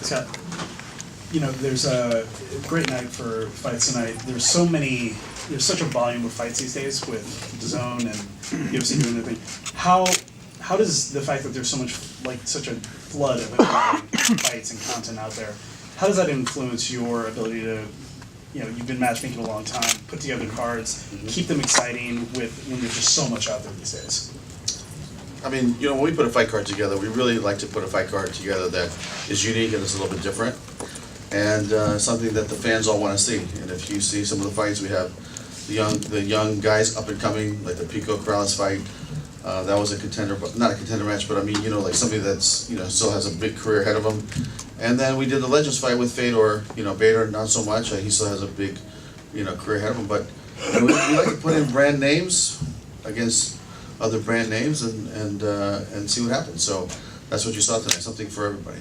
Scott, you know, there's a great night for fights tonight. There's such a volume of fights these days with DAZN and UFC doing their thing. How does the fact that there's so much, like, such a flood of fights and content out there, how does that influence your ability to, you know, you've been matchmaking a long time, put together cards, keep them exciting when there's just so much out there these days? I mean, you know, when we put a fight card together, we really like to put a fight card together that is unique and is a little bit different, and something that the fans all want to see. And if you see some of the fights, we have the young guys up and coming, like the Pico Corrales fight. That was a contender, but not a contender match, but I mean, you know, like somebody that's, you know, still has a big career ahead of him. And then we did the Legends fight with Fedor. You know, Bader not so much. He still has a big, you know, career ahead of him. But you know, we like to put in brand names against other brand names and see what happens. So that's what you saw tonight, something for everybody.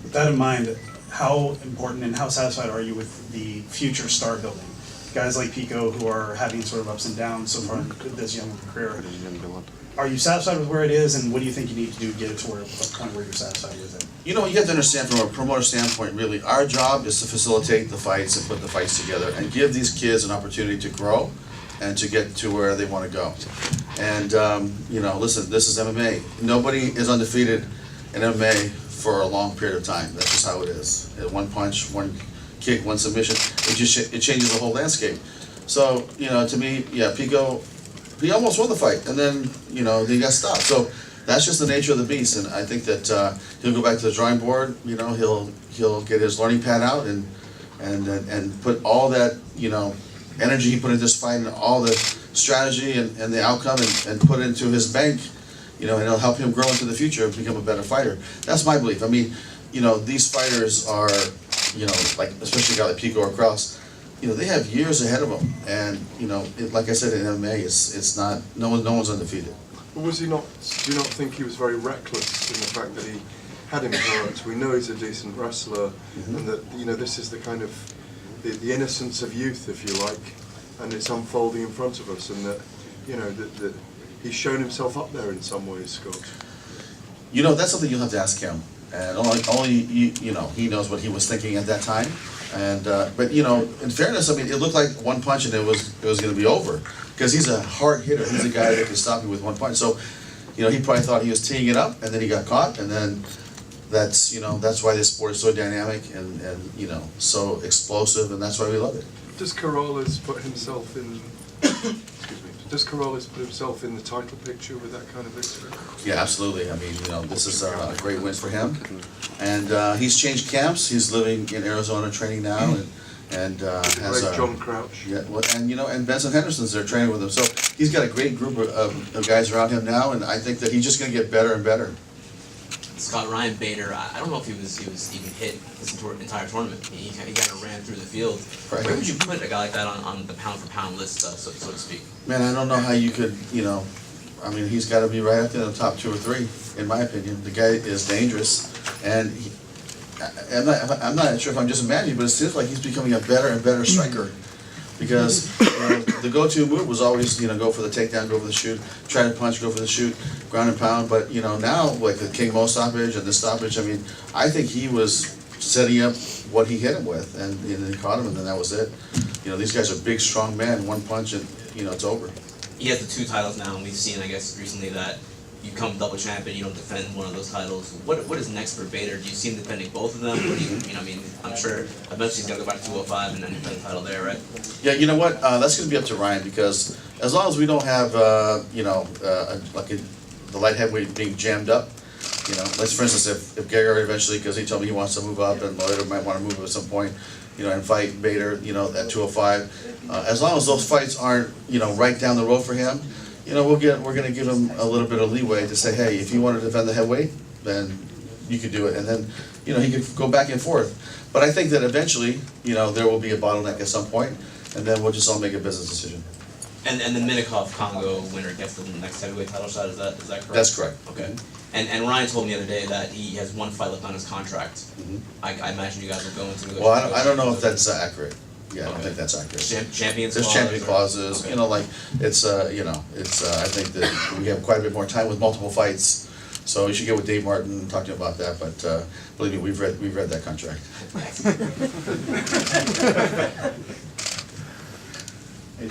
With that in mind, how important and how satisfied are you with the future star building? Guys like Pico who are having sort of ups and downs so far in this young career. Are you satisfied with where it is, and what do you think you need to do to get it to a point where you're satisfied with it? You know, you have to understand from a promoter standpoint, really, our job is to facilitate the fights and put the fights together and give these kids an opportunity to grow and to get to where they want to go. And, you know, listen, this is MMA. Nobody is undefeated in MMA for a long period of time. That's just how it is. One punch, one kick, one submission, it changes the whole landscape. So, you know, to me, yeah, Pico, he almost won the fight, and then, you know, he got stopped. So that's just the nature of the beast, and I think that he'll go back to the drawing board. You know, he'll get his learning pad out and put all that, you know, energy he put into this fight and all the strategy and the outcome and put it into his bank, you know, and it'll help him grow into the future and become a better fighter. That's my belief. I mean, you know, these fighters are, you know, like especially a guy like Pico or Cross, you know, they have years ahead of them, and you know, like I said, in MMA, it's not, no one's undefeated. But was he not? Do you not think he was very reckless in the fact that he had him hurt? We know he's a decent wrestler, and that, you know, this is the kind of the innocence of youth, if you like, and it's unfolding in front of us, and that, you know, that he's shown himself up there in some ways, Scott. You know, that's something you'll have to ask him, and only you know, he knows what he was thinking at that time. And but you know, in fairness, I mean, it looked like one punch and it was going to be over, because he's a hard hitter. He's a guy that can stop you with one punch. So, you know, he probably thought he was teeing it up, and then he got caught, and then that's, you know, that's why this sport is so dynamic and you know, so explosive, and that's why we love it. Does Corrales put himself in? Excuse me. Does Corrales put himself in the title picture with that kind of victory? Yeah, absolutely. I mean, you know, this is a great win for him, and he's changed camps. He's living in Arizona, training now, and has a John Crouch. Yeah, well, and you know, and Benson Henderson's there training with him. So he's got a great group of guys around him now, and I think that he's just going to get better and better. Scott, Ryan Bader, I don't know if he was even hit this entire tournament. He kind of ran through the field. Right. Where would you put a guy like that on the pound-for-pound list, so to speak? Man, I don't know how you could, you know, I mean, he's got to be right up there in the top 2 or 3, in my opinion. The guy is dangerous, and I'm not sure if I'm just imagining, but it seems like he's becoming a better and better striker. Because the go-to move was always, you know, go for the takedown, go for the shoot, try to punch, go for the shoot, ground and pound. But, you know, now, like the King Mo stoppage and the stoppage, I mean, I think he was setting up what he hit him with, and you know, he caught him, and then that was it. You know, these guys are big, strong men, one punch, and, you know, it's over. He has the 2 titles now, and we've seen, I guess, recently that you become double champion, you don't defend one of those titles. What is next for Bader? Do you see him defending both of them? What do you know, I mean, I'm sure eventually he's going to go back to 205 and then defend the title there, right? Yeah, you know what? That's going to be up to Ryan, because as long as we don't have, you know, the light heavyweight being jammed up, you know, like for instance, if Gregor eventually, because he told me he wants to move up, and Bellator might want to move at some point, you know, and fight Bader, you know, at 205. As long as those fights aren't, you know, right down the road for him, you know, we're going to give him a little bit of leeway to say, hey, if you want to defend the heavyweight, then you could do it, and then, you know, he could go back and forth. But I think that eventually, you know, there will be a bottleneck at some point, and then we'll just all make a business decision. And the Minikov Congo winner gets the next heavyweight title shot. Is that correct? That's correct. Okay. And Ryan told me the other day that he has 1 fight left on his contract. I imagine you guys will go into. Well, I don't know if that's accurate. Yeah, I don't think that's accurate. Champions There's champion clauses, you know, like, it's, you know, it's, I think that we have quite a bit more time with multiple fights, So you should get with Dave Martin and talk to him about that, but believe me, we've read that contract.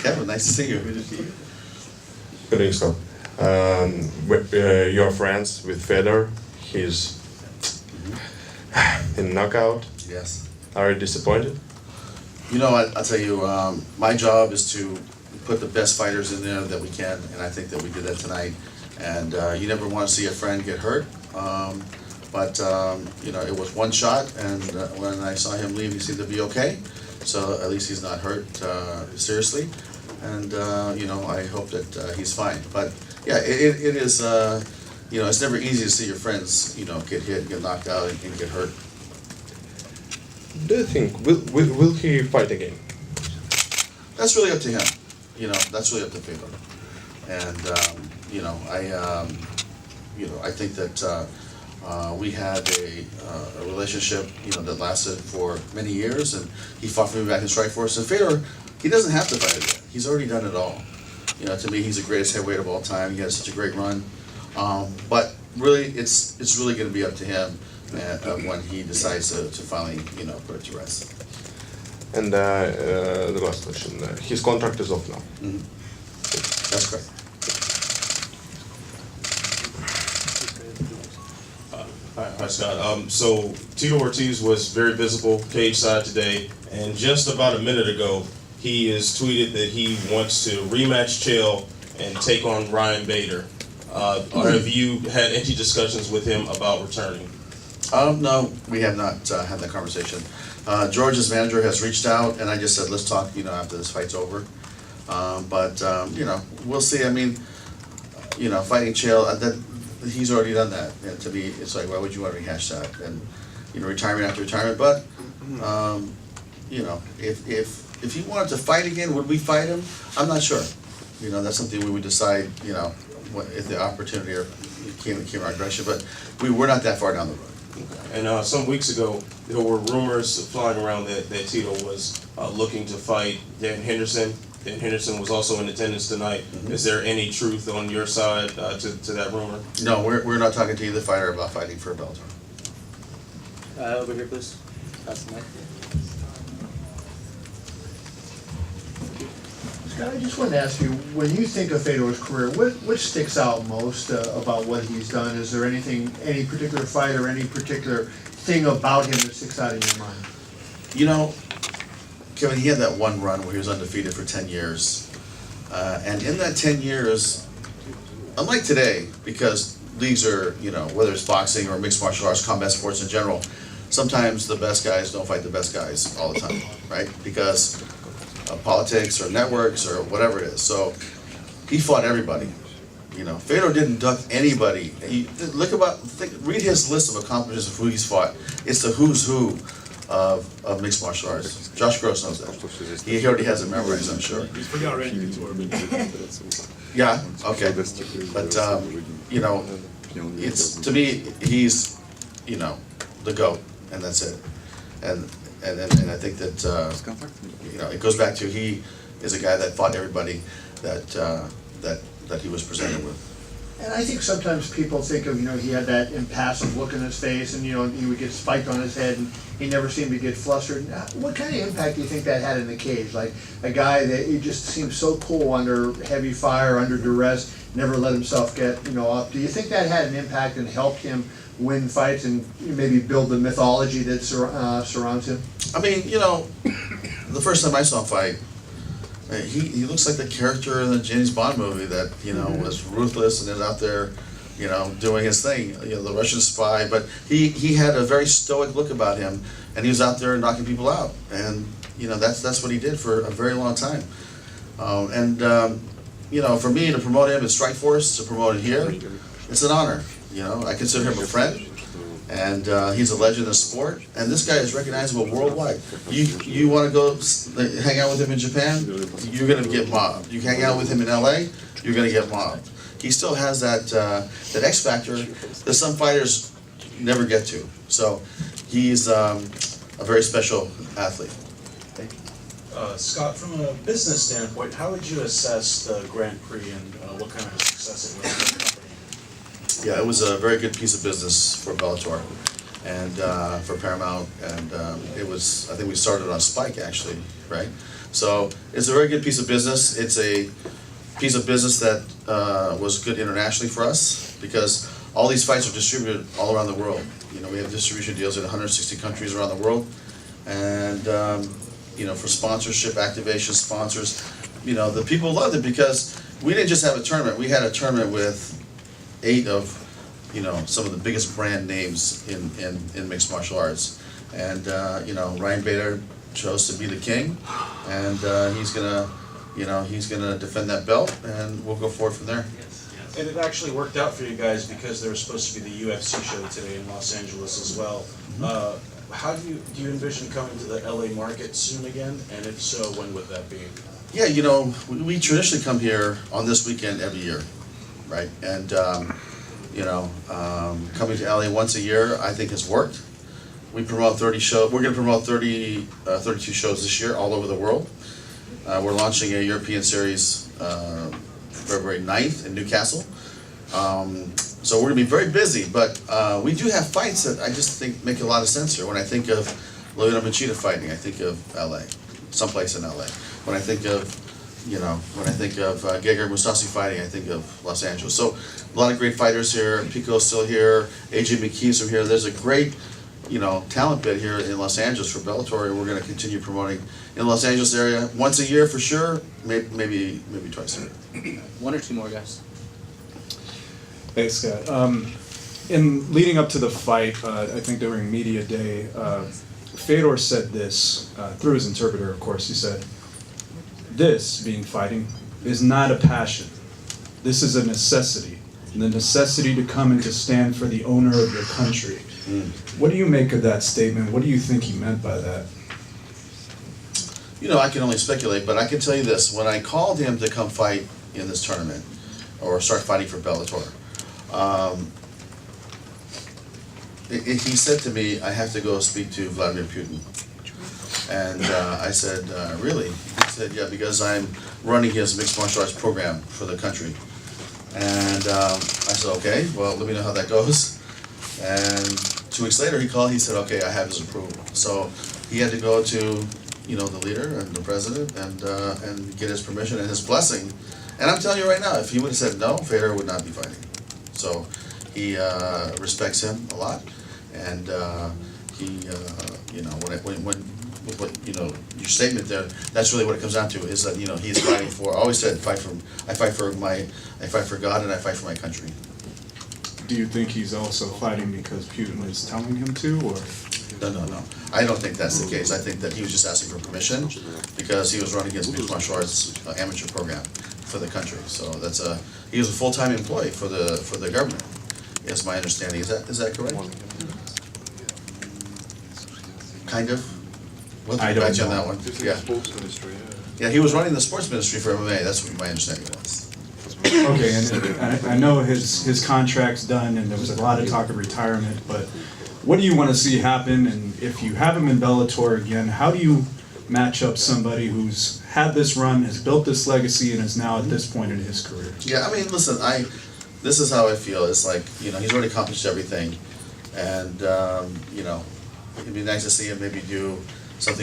Kevin, nice to see you. Good to see you. Good evening, Scott. You're friends with Federer. He's in knockout. Yes. Are you disappointed? You know, I'll tell you, my job is to put the best fighters in there that we can, and I think that we did that tonight. And you never want to see a friend get hurt, but you know, it was one shot, and when I saw him leave, he seemed to be okay. So at least he's not hurt seriously, and you know, I hope that he's fine. But yeah, it is, you know, it's never easy to see your friends, you know, get hit, get knocked out, and get hurt. Do you think will he fight again? That's really up to him. You know, that's really up to Fedor. And you know, I think that we had a relationship, you know, that lasted for many years, and he fought for me back in Strikeforce. And Fedor, he doesn't have to fight again. He's already done it all. You know, to me, he's the greatest heavyweight of all time. He had such a great run. But really, it's really going to be up to him when he decides to finally, you know, put it to rest. And the last question: his contract is off now. Mm-hmm. That's correct. Hi, Scott. So Tito Ortiz was very visible cage side today, and just about a minute ago, he has tweeted that he wants to rematch Chael and take on Ryan Bader. Have you had any discussions with him about returning? No, we have not had that conversation. George's manager has reached out, and I just said, let's talk, you know, after this fight's over. But you know, we'll see. I mean, you know, fighting Chael, that he's already done that. And to me, it's like, why would you want to rehash that? And you know, retirement after retirement. But you know, if he wanted to fight again, would we fight him? I'm not sure. You know, that's something we would decide. You know, if the opportunity came our direction. But we're not that far down the road. And some weeks ago, there were rumors flying around that Tito was looking to fight Dan Henderson. Dan Henderson was also in attendance tonight. Mm-hmm. Is there any truth on your side to that rumor? No, we're not talking to either fighter about fighting for a Bellator. Over here, please. Pass the mic. Scott, I just wanted to ask you, when you think of Fedor's career, what sticks out most about what he's done? Is there anything, any particular fight or any particular thing about him that sticks out in your mind? You know, Kevin, he had that one run where he was undefeated for 10 years. And in that 10 years, unlike today, because leagues are, you know, whether it's boxing or mixed martial arts, combat sports in general, sometimes the best guys don't fight the best guys all the time, right? Because of politics or networks or whatever it is. So he fought everybody. You know, Fedor didn't duck anybody. Read his list of accomplishments of who he's fought. It's the who's who of mixed martial arts. Josh Gross knows that. He already has it memorized, I'm sure. Yeah, okay. But, you know, it's, to me, he's, you know, the GOAT, and that's it. And I think that, you know, it goes back to he is a guy that fought everybody that he was presented with. And I think sometimes people think of, you know, he had that impassive look in his face and, you know, he would get spiked on his head and he never seemed to get flustered. What kind of impact do you think that had in the cage? Like a guy that he just seemed so cool under heavy fire, under duress, never let himself get, you know, up. Do you think that had an impact and helped him win fights and maybe build the mythology that surrounds him? I mean, you know, the first time I saw him fight, he looks like the character in the James Bond movie that, you know, was ruthless and is out there, you know, doing his thing, you know, the Russian spy. But he had a very stoic look about him, and he was out there knocking people out. And, you know, that's what he did for a very long time. You know, for me to promote him in Strikeforce, to promote him here, it's an honor. You know, I consider him a friend. And he's a legend of sport, and this guy is recognizable worldwide. You want to go hang out with him in Japan, you're going to get mobbed. You hang out with him in LA, you're going to get mobbed. He still has that X factor that some fighters never get to. So he's a very special athlete. Scott, from a business standpoint, how would you assess the Grand Prix and what kind of success it was for the company? Yeah, it was a very good piece of business for Bellator and for Paramount, and it was, I think we started on Spike actually, right? So it's a very good piece of business. It's a piece of business that was good internationally for us because all these fights are distributed all around the world. You know, we have distribution deals in 160 countries around the world, and you know, for sponsorship, activation, sponsors, you know, the people loved it because we didn't just have a tournament. We had a tournament with 8 of, you know, some of the biggest brand names in mixed martial arts, and you know, Ryan Bader chose to be the king, and he's gonna defend that belt, and we'll go forward from there. And it actually worked out for you guys because there was supposed to be the UFC show today in Los Angeles as well. How do you envision coming to the LA market soon again? And if so, when would that be? Yeah, you know, we traditionally come here on this weekend every year, right? And you know, coming to LA once a year, I think has worked. We promote 30 shows. We're going to promote 32 shows this year all over the world. We're launching a European series February 9th in Newcastle. So we're going to be very busy, but we do have fights that I just think make a lot of sense here. When I think of Lyoto Machida fighting, I think of LA, someplace in LA. When I think of, you know, when I think of Gegard Mousasi fighting, I think of Los Angeles. So a lot of great fighters here. Pico's still here. AJ McKee's from here. There's a great, you know, talent bit here in Los Angeles for Bellator, and we're going to continue promoting in the Los Angeles area once a year for sure, maybe twice a year. 1 or 2 more, guys. Thanks, Scott. In leading up to the fight, I think during media day, Fedor said this, through his interpreter, of course. He said, "This, being fighting, is not a passion. This is a necessity. The necessity to come and to stand for the owner of your country." What do you make of that statement? What do you think he meant by that? You know, I can only speculate, but I can tell you this. When I called him to come fight in this tournament, or start fighting for Bellator, he said to me, "I have to go speak to Vladimir Putin." And I said, "Really?" He said, "Yeah, because I'm running his mixed martial arts program for the country." And I said, "Okay, well, let me know how that goes." And 2 weeks later, he called. He said, "Okay, I have his approval." So he had to go to, you know, the leader and the president and get his permission and his blessing. And I'm telling you right now, if he would have said no, Fedor would not be fighting. So he respects him a lot, and he, you know, what you know, your statement there, that's really what it comes down to, is that, you know, he's fighting for. I always said, I fight for God and I fight for my country. Do you think he's also fighting because Putin is telling him to, or? No. I don't think that's the case. I think that he was just asking for permission because he was running his mixed martial arts amateur program for the country. So he was a full-time employee for the government. Is my understanding. Is that correct? Kind of. What I don't on know. that one? Just in Yeah. the sports ministry, Yeah, he was running the sports ministry for MMA. That's what my understanding was. Okay, and I know his contract's done, and there was a lot of talk of retirement, but what do you want to see happen? And if you have him in Bellator again, how do you match up somebody who's had this run, has built this legacy, and is now at this point in his career? Yeah, I mean, listen, this is how I feel. It's like, you know, he's already accomplished everything, and you know, it'd be nice to see him maybe do something